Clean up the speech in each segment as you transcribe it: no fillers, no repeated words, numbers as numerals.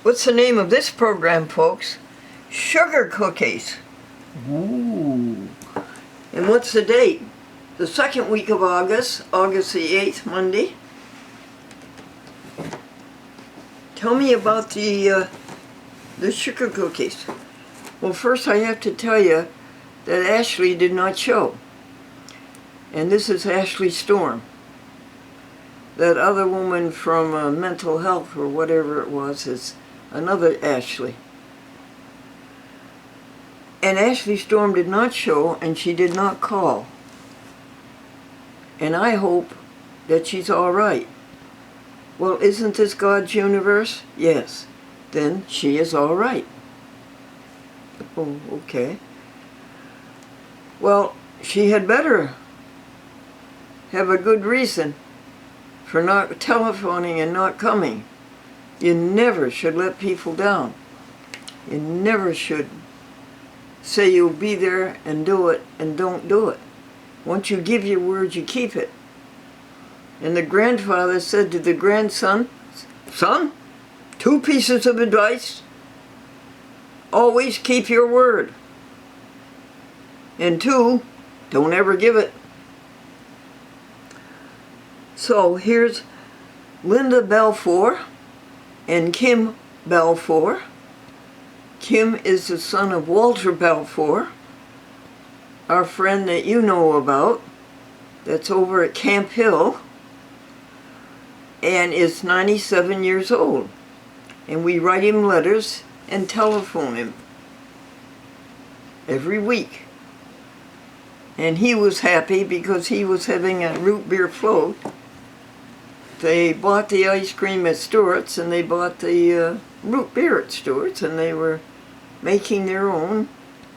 What's the name of this program, folks? Sugar Cookies. Ooh. And what's the date? The second week of August, August the 8th, Monday. Tell me about the sugar cookies. Well, first I have to tell you that Ashley did not show. And this is Ashley Storm. That other woman from mental health or whatever it was is another Ashley. And Ashley Storm did not show, and she did not call. And I hope that she's all right. Well, isn't this God's universe? Yes. Then she is all right. Oh, okay. Well, she had better have a good reason for not telephoning and not coming. You never should let people down. You never should say you'll be there and do it and don't do it. Once you give your word, you keep it. And the grandfather said to the grandson, "Son, 2 pieces of advice. Always keep your word. And 2, don't ever give it." So here's Linda Balfour and Kim Balfour. Kim is the son of Walter Balfour, our friend that you know about, that's over at Camp Hill, and is 97 years old. And we write him letters and telephone him every week. And he was happy because he was having a root beer float. They bought the ice cream at Stewart's and they bought the root beer at Stewart's, and they were making their own,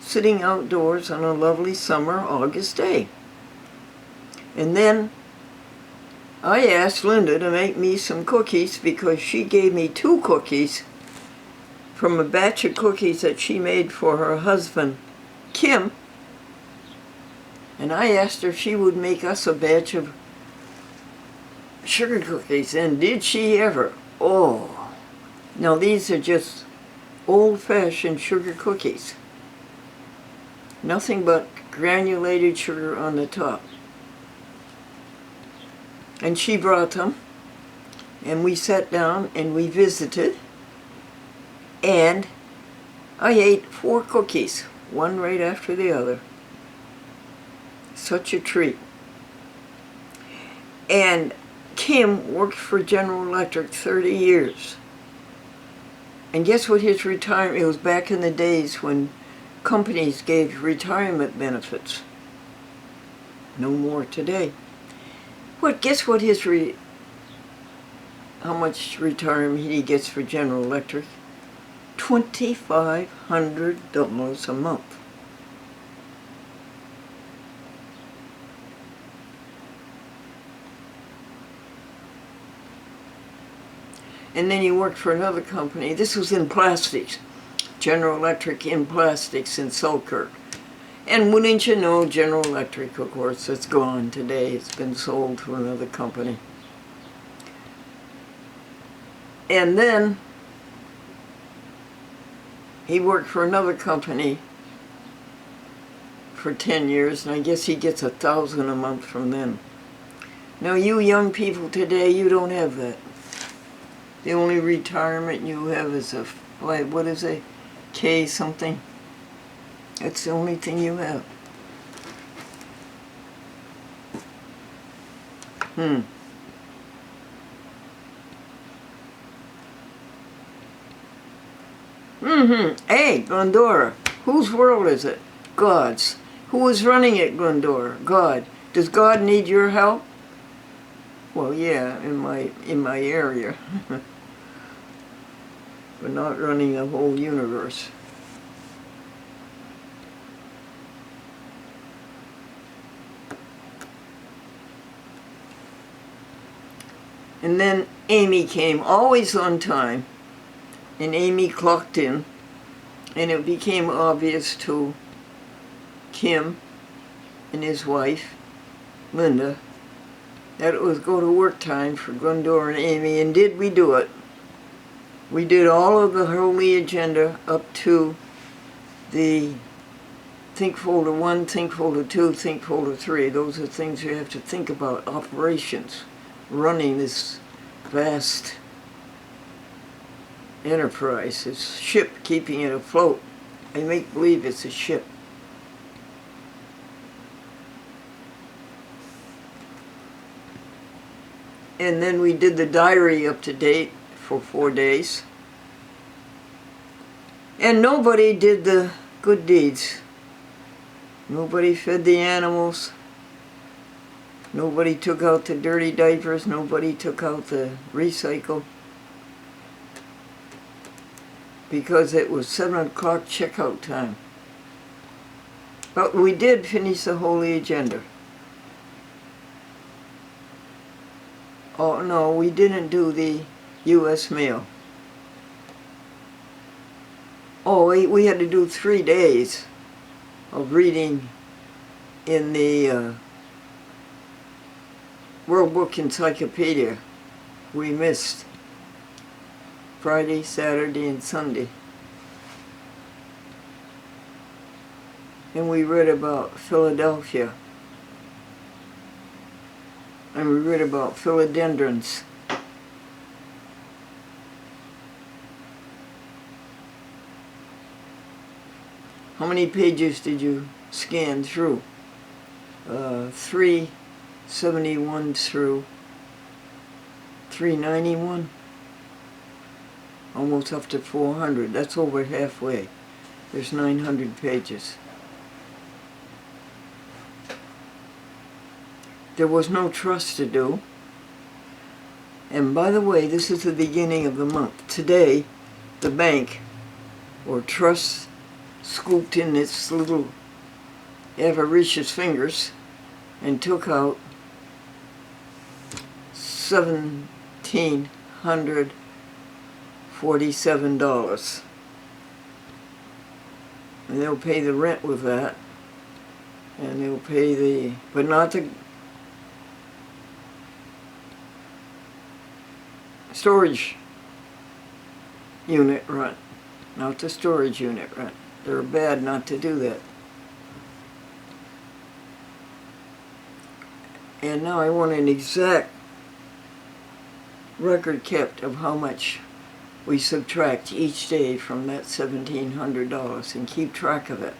sitting outdoors on a lovely summer August day. And then I asked Linda to make me some cookies because she gave me 2 cookies from a batch of cookies that she made for her husband, Kim. And I asked her if she would make us a batch of sugar cookies, and did she ever? Oh, now these are just old-fashioned sugar cookies. Nothing but granulated sugar on the top. And she brought them, and we sat down and we visited, and I ate 4 cookies, one right after the other. Such a treat. And Kim worked for General Electric 30 years. And guess what his retirement, it was back in the days when companies gave retirement benefits. No more today. What, guess what his how much retirement he gets for General Electric? $2,500 a month. And then he worked for another company. This was in plastics. General Electric in plastics in Selkirk. And wouldn't you know, General Electric, of course, it's gone today. It's been sold to another company. And then he worked for another company for 10 years, and I guess he gets $1,000 a month from them. Now, you young people today, you don't have that. The only retirement you have is a, what is it, K something? That's the only thing you have. Hey, Glendora, whose world is it? God's. Who is running it, Glendora? God. Does God need your help? Well, yeah, in my area. But not running the whole universe. And then Amy came, always on time, and Amy clocked in, and it became obvious to Kim and his wife, Linda, that it was go to work time for Glendora and Amy, and did we do it? We did all of the Holy Agenda up to the Think Folder 1, Think Folder 2, Think Folder 3. Those are things you have to think about, operations, running this vast enterprise, this ship, keeping it afloat. I make believe it's a ship. And then we did the diary up to date for 4 days. And nobody did the good deeds. Nobody fed the animals. Nobody took out the dirty diapers. Nobody took out the recycle. Because it was 7 o'clock checkout time. But we did finish the Holy Agenda. Oh no, we didn't do the U.S. mail. Oh, we had to do 3 days of reading in the World Book Encyclopedia. We missed Friday, Saturday, and Sunday. And we read about Philadelphia. And we read about philodendrons. How many pages did you scan through? 371 through 391? Almost up to 400. That's over halfway. There's 900 pages. There was no trust to do. And by the way, this is the beginning of the month. Today, the bank, or trust, scooped in its little avaricious fingers and took out $1,747. And they'll pay the rent with that. And they'll pay the, but not the storage unit rent, not the storage unit rent. They're bad not to do that. And now I want an exact record kept of how much we subtract each day from that $1,700 and keep track of it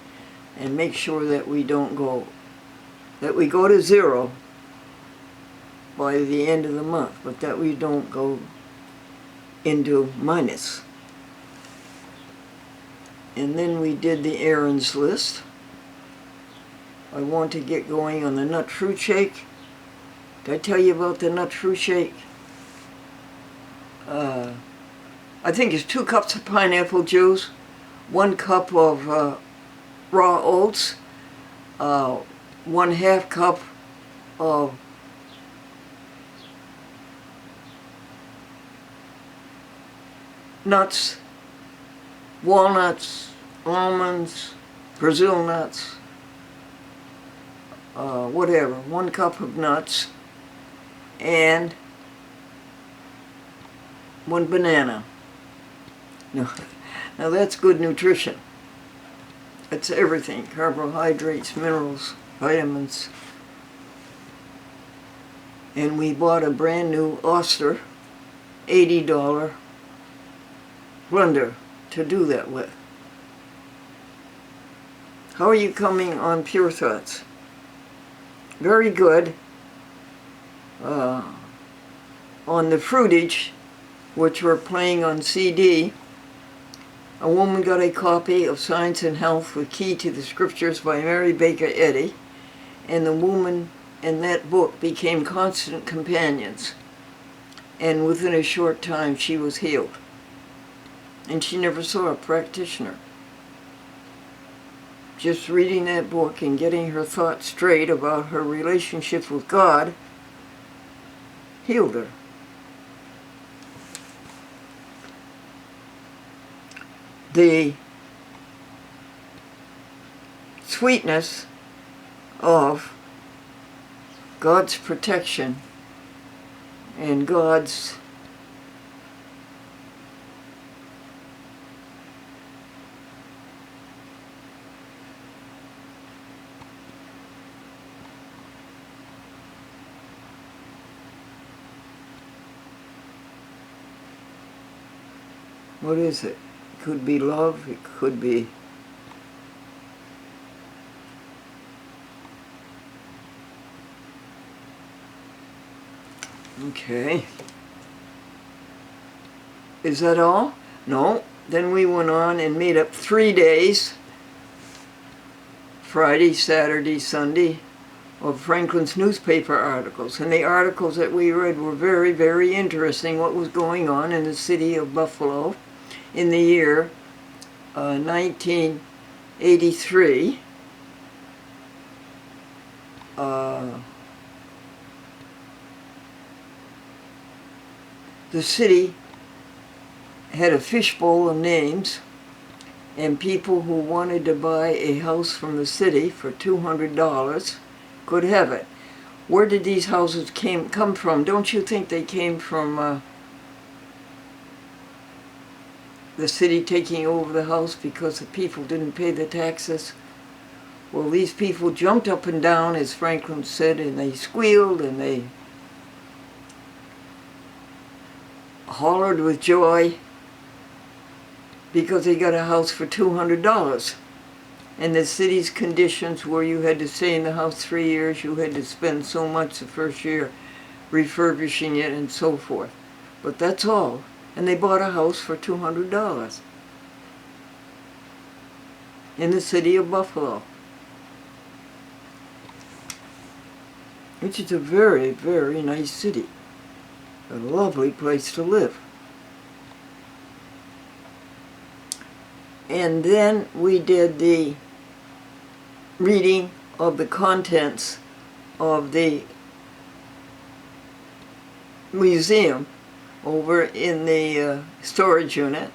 and make sure that we don't go, that we go to zero by the end of the month, but that we don't go into minus. And then we did the errands list. I want to get going on the nut fruit shake. Did I tell you about the nut fruit shake? I think it's 2 cups of pineapple juice, 1 cup of raw oats, 1/2 cup of nuts, walnuts, almonds, Brazil nuts, whatever, 1 cup of nuts, and 1 banana. Now that's good nutrition. It's everything, carbohydrates, minerals, vitamins. And we bought a brand new Oster $80 blender to do that with. How are you coming on Pure Thoughts? Very good. On the fruitage, which we're playing on CD, a woman got a copy of Science and Health with Key to the Scriptures by Mary Baker Eddy, and the woman in that book became constant companions. And within a short time, she was healed. And she never saw a practitioner. Just reading that book and getting her thoughts straight about her relationship with God healed her. The sweetness of God's protection and God's What is it? It could be love, it could be... Okay. Is that all? No. Then we went on and made up 3 days, Friday, Saturday, Sunday, of Franklin's newspaper articles. And the articles that we read were very, very interesting, what was going on in the city of Buffalo in the year 1983. The city had a fishbowl of names, and people who wanted to buy a house from the city for $200 could have it. Where did these houses come from? Don't you think they came from the city taking over the house because the people didn't pay the taxes? Well, these people jumped up and down, as Franklin said, and they squealed and they hollered with joy because they got a house for $200. And the city's conditions were you had to stay in the house 3 years, you had to spend so much the first year refurbishing it and so forth. But that's all. And they bought a house for $200 in the city of Buffalo, which is a very, very nice city. A lovely place to live. And then we did the reading of the contents of the museum over in the storage unit,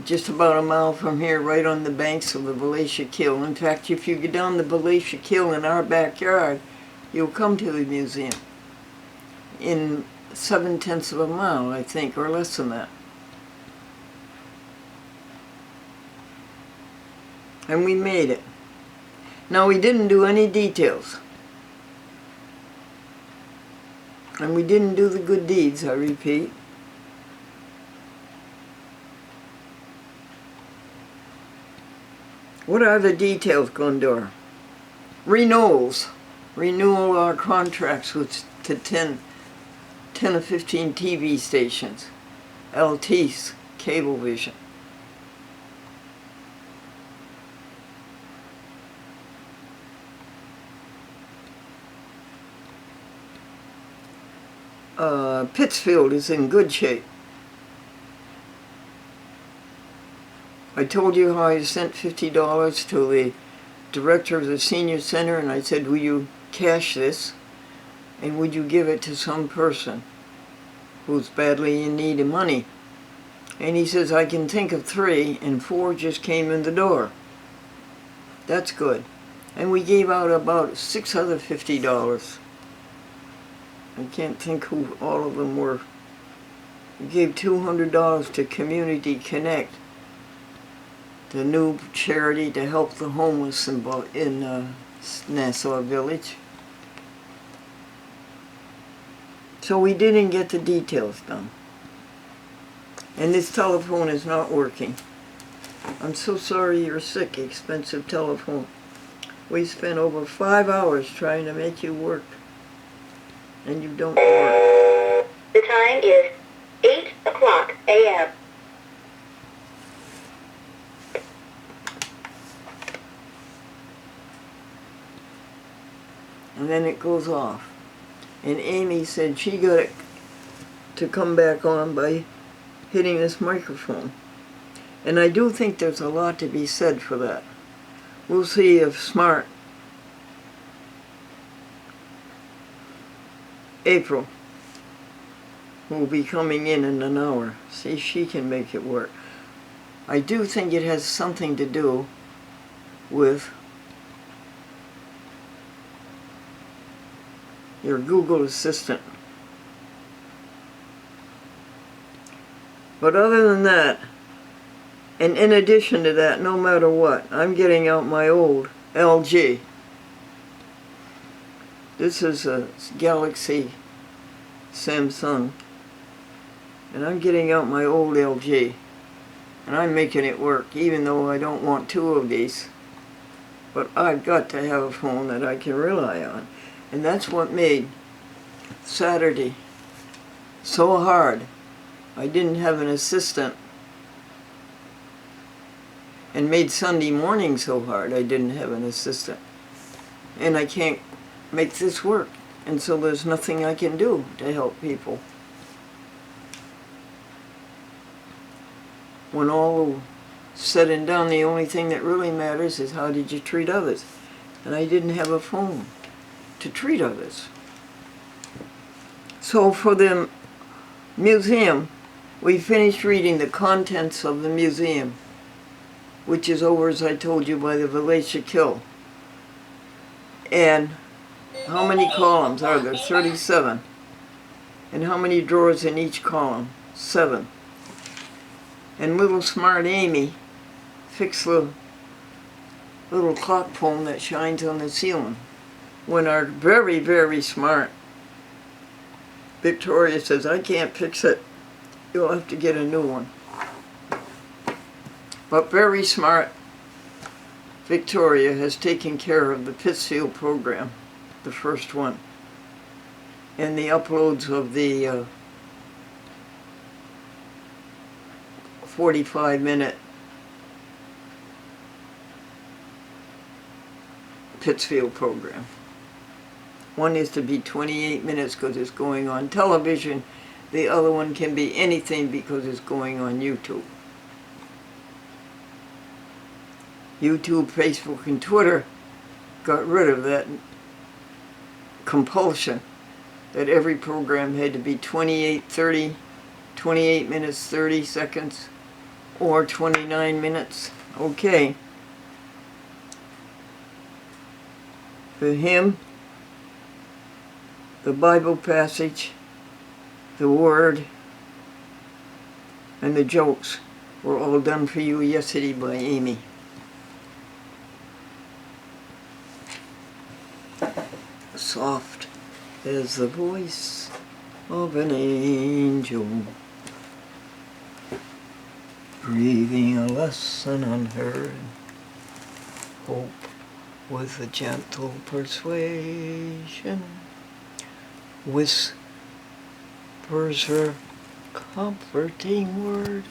just about a mile from here, right on the banks of the Valatia Kill. In fact, if you get down the Valatia Kill in our backyard, you'll come to the museum in 7/10 of a mile, I think, or less than that. And we made it. Now, we didn't do any details. And we didn't do the good deeds, I repeat. What are the details, Gondor? Renewals. Renewal our contracts with to 10 or 15 TV stations. LT's Cablevision. Pittsfield is in good shape. I told you how I sent $50 to the director of the senior center, and I said, will you cash this, and would you give it to some person who's badly in need of money? And he says, I can think of 3, and 4 just came in the door. That's good. And we gave out about 6 other $50. I can't think who all of them were. We gave $200 to Community Connect, the new charity to help the homeless in Nassau Village. So we didn't get the details done. And this telephone is not working. I'm so sorry you're sick, expensive telephone. We spent over 5 hours trying to make you work. And you don't work. The time is 8:00 a.m. And then it goes off. And Amy said she got it to come back on by hitting this microphone. And I do think there's a lot to be said for that. We'll see if Smart April will be coming in an hour. See if she can make it work. I do think it has something to do with your Google Assistant. But other than that, and in addition to that, no matter what, I'm getting out my old LG. This is a Galaxy Samsung. And I'm getting out my old LG. And I'm making it work, even though I don't want two of these. But I've got to have a phone that I can rely on. And that's what made Saturday so hard. I didn't have an assistant. And made Sunday morning so hard I didn't have an assistant. And I can't make this work. And so there's nothing I can do to help people. When all said and done, the only thing that really matters is how did you treat others. And I didn't have a phone to treat others. So for the museum, we finished reading the contents of the museum, which is over, as I told you, by the Valatia Kill. And how many columns are there? 37. And how many drawers in each column? 7. And little smart Amy fixed the little clock phone that shines on the ceiling. When our very, very smart Victoria says, I can't fix it, you'll have to get a new one. But very smart Victoria has taken care of the Pittsfield program, the first one, and the uploads of the 45-minute Pittsfield program. One is to be 28 minutes because it's going on television. The other one can be anything because it's going on YouTube. YouTube, Facebook, and Twitter got rid of that compulsion that every program had to be 28 minutes, 30 seconds, or 29 minutes. Okay. The hymn, the Bible passage, the word, and the jokes were all done for you yesterday by Amy. Soft as the voice of an angel, breathing a lesson unheard, hope with a gentle persuasion, whispers her comforting word.